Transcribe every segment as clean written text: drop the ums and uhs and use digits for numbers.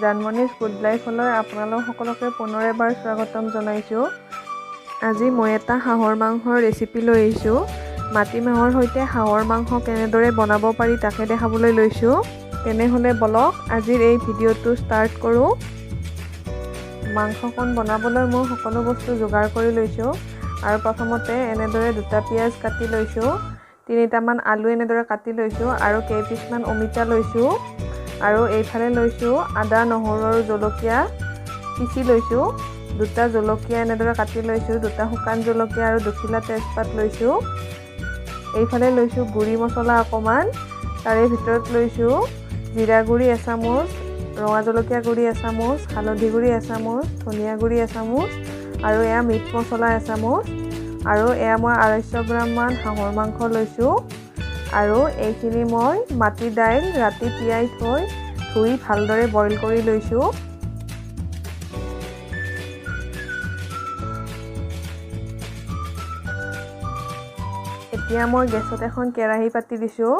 জানমনিজ good লাইফলৈ আপোনালোক সকলোকে পুনৰ এবাৰ স্বাগতম জনাইছোঁ। আজি মই এটা হাঁহৰ মাংসৰ ৰেচিপি লৈ আহিছোঁ। মাটিমাহৰ সৈতে হাঁহৰ মাংস কেনেদৰে বনাব পাৰি তাকে দেখাবলৈ লৈছোঁ। তেনেহ'লে বলক আজিৰ এই ভিডিঅ'টো ষ্টাৰ্ট কৰোঁ। মাংসকণ বনাবলৈ মই সকলো বস্তু যোগাৰ কৰি লৈছোঁ আৰু প্ৰথমতে এনেদৰে 2টা পিঁয়াজ কাটি লৈছোঁ, 3টামান আলু এনেদৰে কাটি লৈছোঁ আৰু কেইপিচমান অমিতা লৈছোঁ আৰু এইফালে লৈছোঁ আদা, নহৰু আৰু জলকীয়া পিচি লৈছোঁ। 2টা জলকীয়া এনেদৰে কাটি লৈছোঁ, 2টা শুকান জলকীয়া আৰু 2খিলা তেজপাত লৈছোঁ। এইফালে লৈছোঁ গুড়ি মছলা অকণমান, তাৰে ভিতৰত লৈছোঁ জিৰা গুড়ি এচামুচ, ৰঙা জলকীয়া গুড়ি এচামুচ, হালধি গুড়ি এচামুচ, ধনিয়া গুড়ি এচামুচ আৰু এয়া মিট মছলা এচামুচ আৰু এয়া মই 250 গ্ৰামমান হাঁহৰ মাংস লৈছোঁ আৰু এইখিনি মই মাটি দাইল ৰাতি তিয়াই থৈ ধুই ভালদৰে বইল কৰি লৈছোঁ। এতিয়া মই গেছত এখন কেৰাহী পাতি দিছোঁ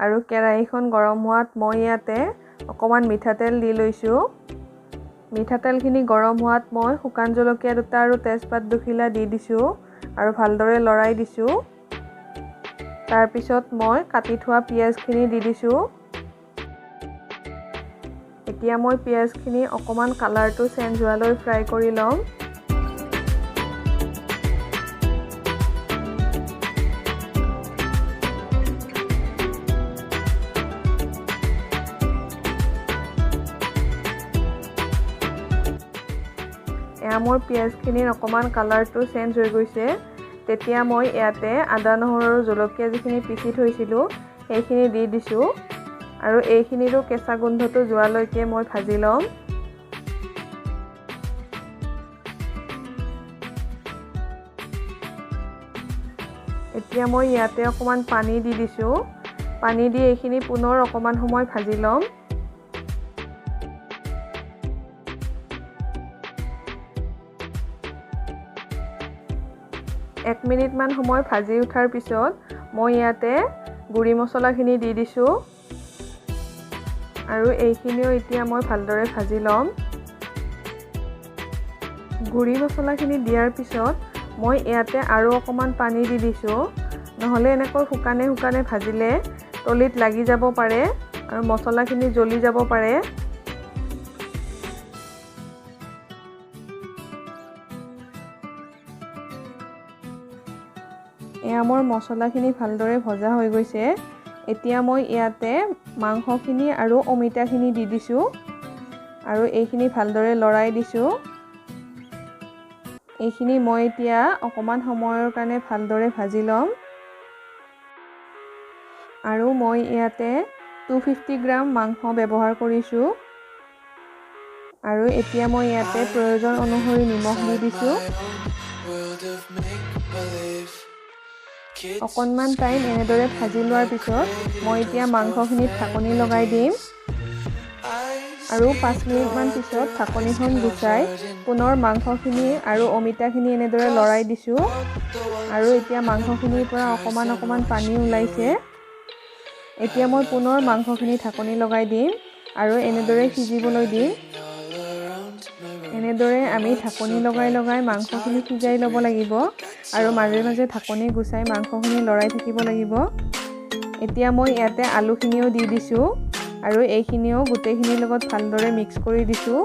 আৰু কেৰাহীখন গৰম হোৱাত মই ইয়াতে অকণমান মিঠাতেল দি লৈছোঁ। মিঠাতেলখিনি গৰম হোৱাত মই শুকান জলকীয়া 2টা আৰু তেজপাত 2খিলা দি দিছোঁ আৰু ভালদৰে লৰাই দিছোঁ। তাৰপিছত মই কাটি থোৱা পিঁয়াজখিনি দি দিছোঁ। এতিয়া মই পিঁয়াজখিনি অকণমান কালাৰটো চেঞ্জ হোৱালৈ ফ্ৰাই কৰি ল'ম। এয়া মোৰ পিঁয়াজখিনিৰ অকণমান কালাৰটো চেঞ্জ হৈ গৈছে। তেতিয়া মই ইয়াতে আদা, নহৰু আৰু জলকীয়া যিখিনি পিচি থৈছিলোঁ সেইখিনি দি দিছোঁ আৰু এইখিনিৰো কেঁচা গোন্ধটো যোৱালৈকে মই ভাজি ল'ম। এতিয়া মই ইয়াতে অকণমান পানী দি দিছোঁ। পানী দি এইখিনি পুনৰ অকণমান সময় ভাজি ল'ম। এক মিনিটমান সময় ভাজি উঠাৰ পিছত মই ইয়াতে গুড়ি মছলাখিনি দি দিছোঁ আৰু এইখিনিও এতিয়া মই ভালদৰে ভাজি ল'ম। গুড়ি মছলাখিনি দিয়াৰ পিছত মই ইয়াতে আৰু অকণমান পানী দি দিছোঁ, নহ'লে এনেকৈ শুকানে শুকানে ভাজিলে তলিত লাগি যাব পাৰে আৰু মছলাখিনি জ্বলি যাব পাৰে। এয়া মোৰ মছলাখিনি ভালদৰে ভজা হৈ গৈছে। এতিয়া মই ইয়াতে মাংসখিনি আৰু অমিতাখিনি দি দিছোঁ আৰু এইখিনি ভালদৰে লৰাই দিছোঁ। এইখিনি মই এতিয়া অকণমান সময়ৰ কাৰণে ভালদৰে ভাজি ল'ম আৰু মই ইয়াতে 250 গ্ৰাম মাংস ব্যৱহাৰ কৰিছোঁ আৰু এতিয়া মই ইয়াতে প্ৰয়োজন অনুসৰি নিমখ দি দিছোঁ। অকণমান টাইম এনেদৰে ভাজি লোৱাৰ পিছত মই এতিয়া মাংসখিনিত ঢাকনি লগাই দিম আৰু 5 মিনিটমান পিছত ঢাকনিখন গুচাই পুনৰ মাংসখিনি আৰু অমিতাখিনি এনেদৰে লৰাই দিছোঁ আৰু এতিয়া মাংসখিনিৰ পৰা অকণমান পানী ওলাইছে। এতিয়া মই পুনৰ মাংসখিনি ঢাকনি লগাই দিম আৰু এনেদৰে সিজিবলৈ দিম। এনেদৰে আমি ঢাকনি লগাই মাংসখিনি সিজাই ল'ব লাগিব আৰু মাজে মাজে ঢাকনি গুচাই মাংসখিনি লৰাই থাকিব লাগিব। এতিয়া মই ইয়াতে আলুখিনিও দি দিছোঁ আৰু এইখিনিও গোটেইখিনিৰ লগত ভালদৰে মিক্স কৰি দিছোঁ।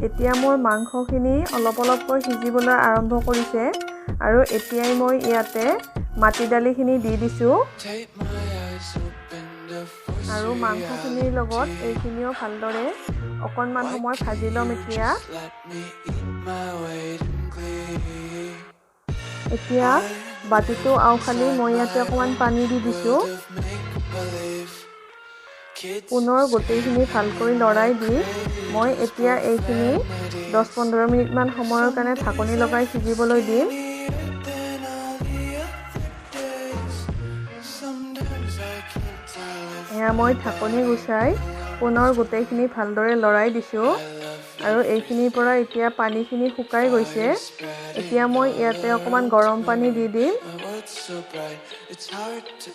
এতিয়া মোৰ মাংসখিনি অলপ অলপকৈ সিজিবলৈ আৰম্ভ কৰিছে আৰু এতিয়াই মই ইয়াতে মাটি দালিখিনি দি দিছোঁ আৰু মাংসখিনিৰ লগত এইখিনিও ভালদৰে অকণমান সময় ভাজি ল'ম। এতিয়া বাতিটো আওখালি মই ইয়াতে অকণমান পানী দি দিছোঁ। পুনৰ গোটেইখিনি ভালকৈ লৰাই দি মই এতিয়া এইখিনি 10-15 মিনিটমান সময়ৰ কাৰণে ঢাকনি লগাই সিজিবলৈ দিম। এয়া মই ঢাকনি গুচাই পুনৰ গোটেইখিনি ভালদৰে লৰাই দিছোঁ আৰু এইখিনিৰ পৰা এতিয়া পানীখিনি শুকাই গৈছে। এতিয়া মই ইয়াতে অকণমান গৰম পানী দি দিম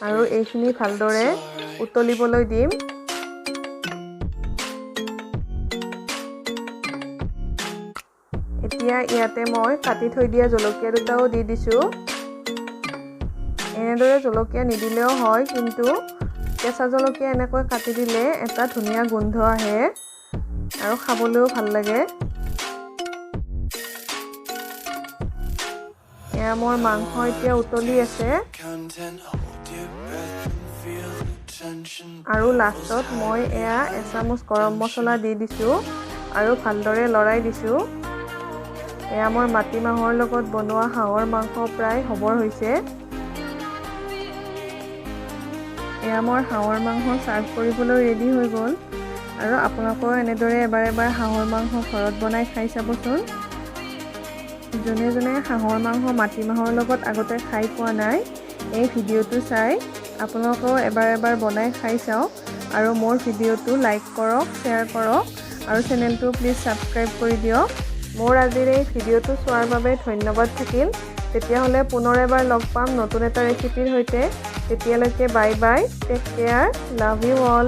আৰু এইখিনি ভালদৰে উতলিবলৈ দিম। এতিয়া ইয়াতে মই কাটি থৈ দিয়া জলকীয়া দুটাও দি দিছোঁ। এনেদৰে জলকীয়া নিদিলেও হয়, কিন্তু কেঁচা জলকীয়া এনেকৈ কাটি দিলে এটা ধুনীয়া গোন্ধ আহে আৰু খাবলৈও ভাল লাগে। এয়া মোৰ মাংস এতিয়া উতলি আছে। আৰু লাষ্টত মই এয়া এচামুচ গৰম মছলা দি দিছোঁ আৰু ভালদৰে লৰাই দিছোঁ। এয়া মোৰ মাটিমাহৰ লগত বনোৱা হাঁহৰ মাংস প্ৰায় হ'বৰ হৈছে। এয়া মোৰ হাঁহৰ মাংস চাৰ্ভ কৰিবলৈ ৰেডি হৈ গ'ল। আৰু আপোনালোকেও এনেদৰে এবাৰ হাঁহৰ মাংস ঘৰত বনাই খাই চাবচোন। যোনে যোনে হাঁহৰ মাংস মাটিমাহৰ লগত আগতে খাই পোৱা নাই, এই ভিডিঅ'টো চাই আপোনালোকেও এবাৰ বনাই খাই চাওক। আৰু মোৰ ভিডিঅ'টো লাইক কৰক, শ্বেয়াৰ কৰক আৰু চেনেলটো প্লিজ ছাবস্ক্ৰাইব কৰি দিয়ক। মোৰ আজিৰ এই ভিডিঅ'টো চোৱাৰ বাবে ধন্যবাদ থাকিল। তেতিয়াহ'লে পুনৰ এবাৰ লগ পাম নতুন এটা ৰেচিপিৰ সৈতে। তেতিয়ালৈকে bye bye, take care, love you all.